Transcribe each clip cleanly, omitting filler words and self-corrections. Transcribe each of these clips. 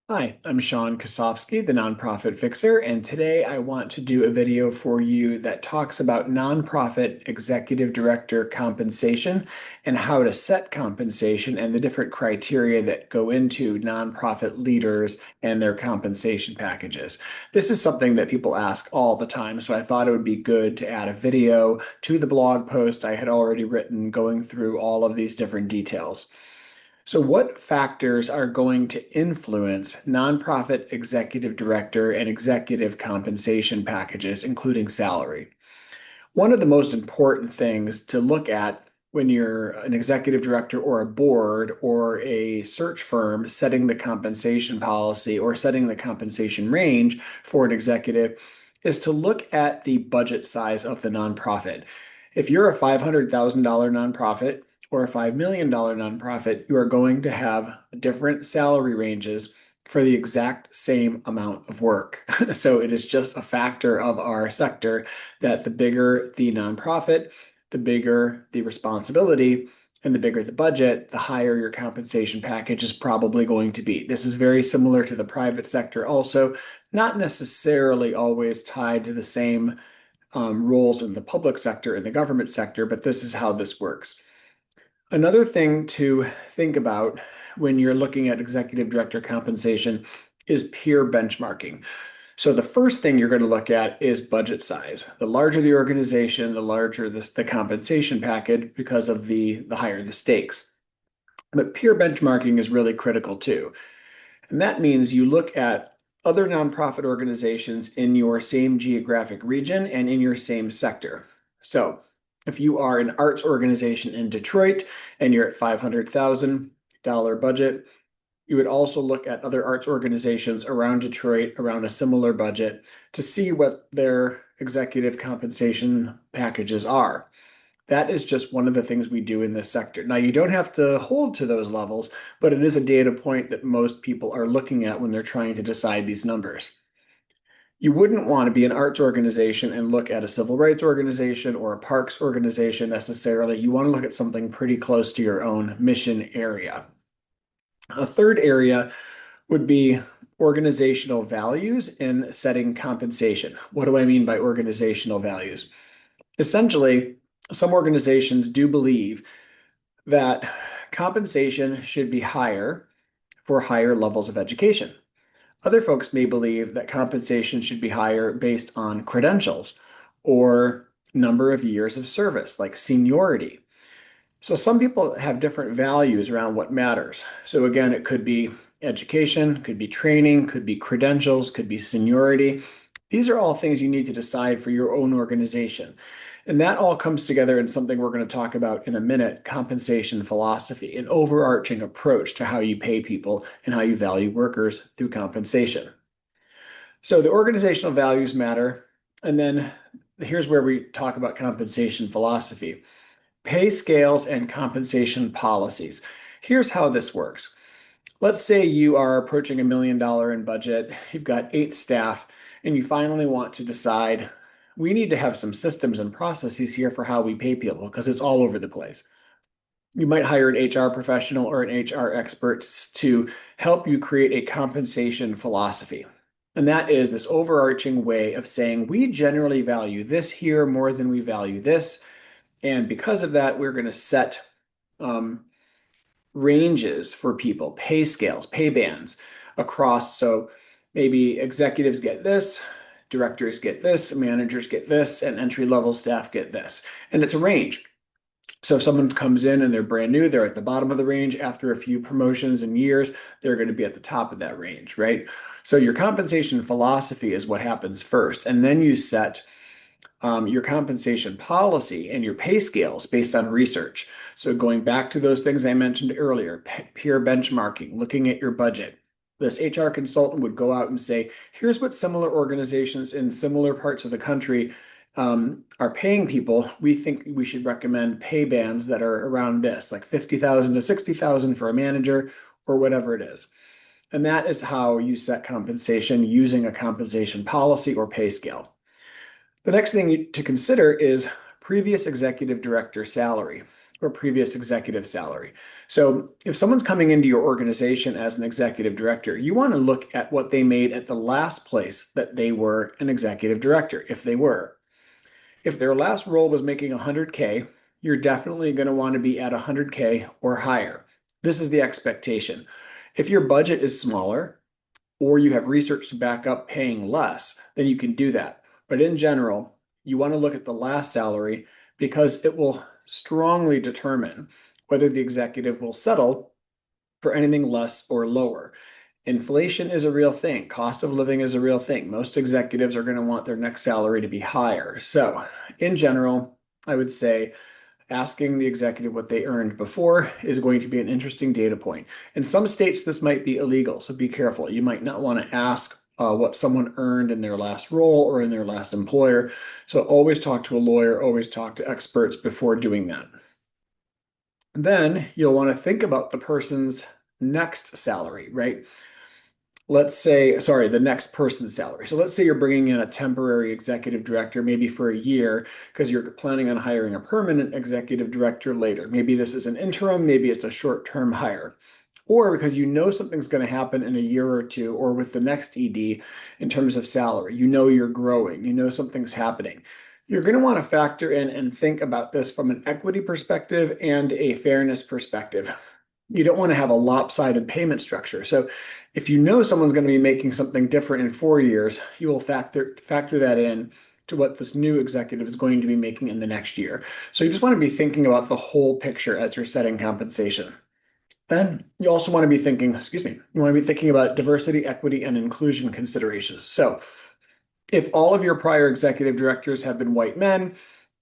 Hi, I'm Sean Kosofsky, the Nonprofit Fixer, and today I want to do a video for you that talks about nonprofit executive director compensation and how to set compensation and the different criteria that go into nonprofit leaders and their compensation packages. This is something that people ask all the time, so I thought it would be good to add a video to the blog post I had already written going through all of these different details. So, what factors are going to influence nonprofit executive director and executive compensation packages, including salary? One of the most important things to look at when you're an executive director or a board or a search firm setting the compensation policy or setting the compensation range for an executive is to look at the budget size of the nonprofit. If you're a $500,000 nonprofit or a $5 million nonprofit, you are going to have different salary ranges for the exact same amount of work. So it is just a factor of our sector that the bigger the nonprofit, the bigger the responsibility, and the bigger the budget, the higher your compensation package is probably going to be. This is very similar to the private sector, also, not necessarily always tied to the same roles in the public sector and the government sector, but this is how this works. Another thing to think about when you're looking at executive director compensation is peer benchmarking. So the first thing you're going to look at is budget size. The larger the organization, the larger the compensation package because of the higher the stakes. But peer benchmarking is really critical too. And that means you look at other nonprofit organizations in your same geographic region and in your same sector. So if you are an arts organization in Detroit and you're at $500,000 budget, you would also look at other arts organizations around Detroit around a similar budget to see what their executive compensation packages are. That is just one of the things we do in this sector. Now, you don't have to hold to those levels, but it is a data point that most people are looking at when they're trying to decide these numbers. You wouldn't want to be an arts organization and look at a civil rights organization or a parks organization necessarily. You want to look at something pretty close to your own mission area. A third area would be organizational values in setting compensation. What do I mean by organizational values? Essentially, some organizations do believe that compensation should be higher for higher levels of education. Other folks may believe that compensation should be higher based on credentials or number of years of service, like seniority. So some people have different values around what matters. So again, it could be education, could be training, could be credentials, could be seniority. These are all things you need to decide for your own organization. And that all comes together in something we're going to talk about in a minute, compensation philosophy, an overarching approach to how you pay people and how you value workers through compensation. So the organizational values matter. And then here's where we talk about compensation philosophy. Pay scales and compensation policies. Here's how this works. Let's say you are approaching $1 million in budget, you've got 8 staff, and you finally want to decide we need to have some systems and processes here for how we pay people because it's all over the place. You might hire an HR professional or an HR expert to help you create a compensation philosophy. And that is this overarching way of saying we generally value this here more than we value this. And because of that, we're going to set ranges for people, pay scales, pay bands across. So maybe executives get this, directors get this, managers get this, and entry level staff get this. And it's a range. So if someone comes in and they're brand new, they're at the bottom of the range. After a few promotions and years, they're going to be at the top of that range, right? So your compensation philosophy is what happens first. And then you set your compensation policy and your pay scales based on research. So going back to those things I mentioned earlier, peer benchmarking, looking at your budget. This HR consultant would go out and say, here's what similar organizations in similar parts of the country are paying people. We think we should recommend pay bands that are around this, like 50,000 to 60,000 for a manager or whatever it is. And that is how you set compensation using a compensation policy or pay scale. The next thing to consider is previous executive director salary or previous executive salary. So if someone's coming into your organization as an executive director, you want to look at what they made at the last place that they were an executive director, if they were. If their last role was making 100K, you're definitely going to want to be at 100K or higher. This is the expectation. If your budget is smaller, or you have research to back up paying less, then you can do that. But in general, you want to look at the last salary because it will strongly determine whether the executive will settle for anything less or lower. Inflation is a real thing. Cost of living is a real thing. Most executives are going to want their next salary to be higher. So, in general, I would say asking the executive what they earned before is going to be an interesting data point. In some states, this might be illegal, so be careful. You might not want to ask what someone earned in their last role or in their last employer. So always talk to a lawyer, always talk to experts before doing that. Then you'll want to think about the person's next salary, right? Let's say, sorry, the next person's salary. So let's say you're bringing in a temporary executive director, maybe for a year, because you're planning on hiring a permanent executive director later. Maybe this is an interim, maybe it's a short-term hire. Or because you know something's going to happen in a year or two, or with the next ED in terms of salary. You know you're growing, you know something's happening. You're going to want to factor in and think about this from an equity perspective and a fairness perspective. You don't want to have a lopsided payment structure. So if you know someone's going to be making something different in 4 years, you will factor that in to what this new executive is going to be making in the next year. So you just want to be thinking about the whole picture as you're setting compensation. Then you also want to be thinking, you want to be thinking about diversity, equity, and inclusion considerations. So if all of your prior executive directors have been white men,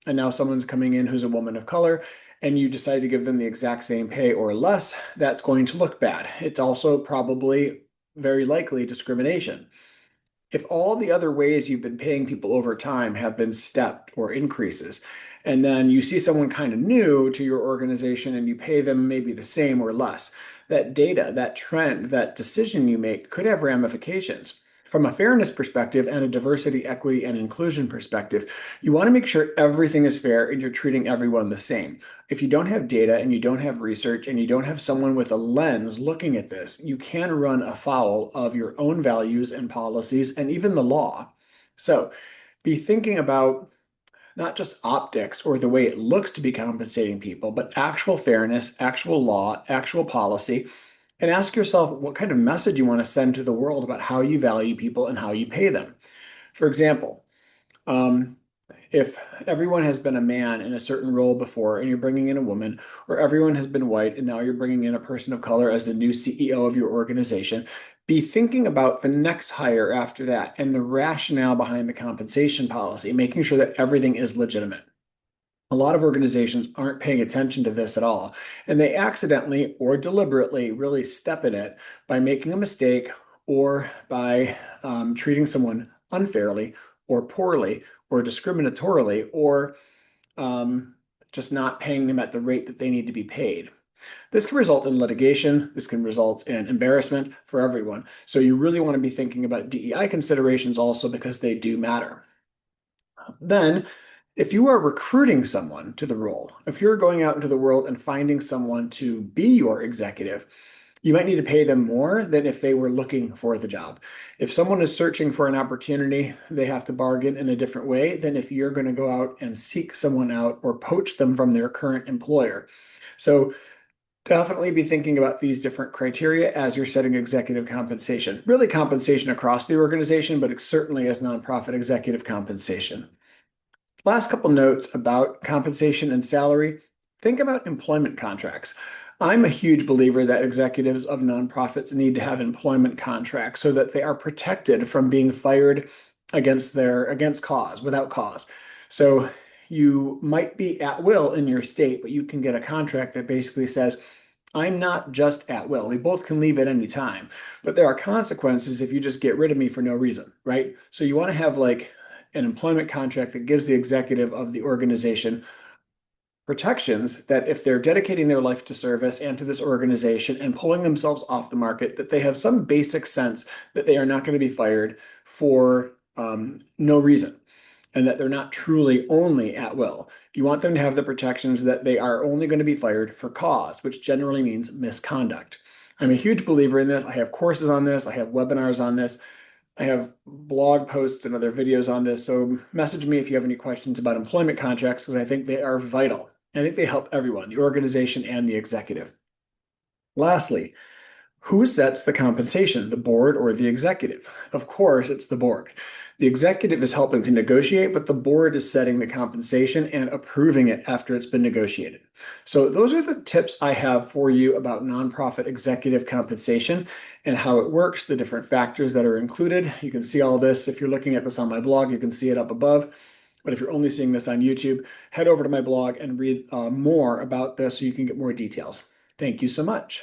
and now someone's coming in who's a woman of color, and you decide to give them the exact same pay or less, that's going to look bad. It's also probably very likely discrimination. If all the other ways you've been paying people over time have been stepped or increases, and then you see someone kind of new to your organization and you pay them maybe the same or less, that data, that trend, that decision you make could have ramifications. From a fairness perspective and a diversity, equity, and inclusion perspective, you want to make sure everything is fair and you're treating everyone the same. If you don't have data and you don't have research and you don't have someone with a lens looking at this, you can run afoul of your own values and policies and even the law. So be thinking about not just optics or the way it looks to be compensating people, but actual fairness, actual law, actual policy, and ask yourself what kind of message you want to send to the world about how you value people and how you pay them. For example, if everyone has been a man in a certain role before and you're bringing in a woman, or everyone has been white and now you're bringing in a person of color as the new CEO of your organization, be thinking about the next hire after that and the rationale behind the compensation policy, making sure that everything is legitimate. A lot of organizations aren't paying attention to this at all, and they accidentally or deliberately really step in it by making a mistake or by treating someone unfairly or poorly or discriminatorily or just not paying them at the rate that they need to be paid. This can result in litigation. This can result in embarrassment for everyone. So you really want to be thinking about DEI considerations also because they do matter. Then, if you are recruiting someone to the role, if you're going out into the world and finding someone to be your executive, you might need to pay them more than if they were looking for the job. If someone is searching for an opportunity, they have to bargain in a different way than if you're going to go out and seek someone out or poach them from their current employer. So definitely be thinking about these different criteria as you're setting executive compensation. Really compensation across the organization, but certainly as nonprofit executive compensation. Last couple notes about compensation and salary. Think about employment contracts. I'm a huge believer that executives of nonprofits need to have employment contracts so that they are protected from being fired against cause, without cause. So you might be at will in your state, but you can get a contract that basically says, I'm not just at will. We both can leave at any time, but there are consequences if you just get rid of me for no reason, right? So you want to have like an employment contract that gives the executive of the organization protections that if they're dedicating their life to service and to this organization and pulling themselves off the market, that they have some basic sense that they are not going to be fired for no reason. and that they're not truly only at will. You want them to have the protections that they are only going to be fired for cause, which generally means misconduct. I'm a huge believer in this. I have courses on this. I have webinars on this. I have blog posts and other videos on this. So message me if you have any questions about employment contracts, because I think they are vital. I think they help everyone, the organization and the executive. Lastly, who sets the compensation, the board or the executive? Of course, it's the board. The executive is helping to negotiate, but the board is setting the compensation and approving it after it's been negotiated. So those are the tips I have for you about nonprofit executive compensation and how it works, the different factors that are included. You can see all this. If you're looking at this on my blog, you can see it up above. But if you're only seeing this on YouTube, head over to my blog and read more about this so you can get more details. Thank you so much.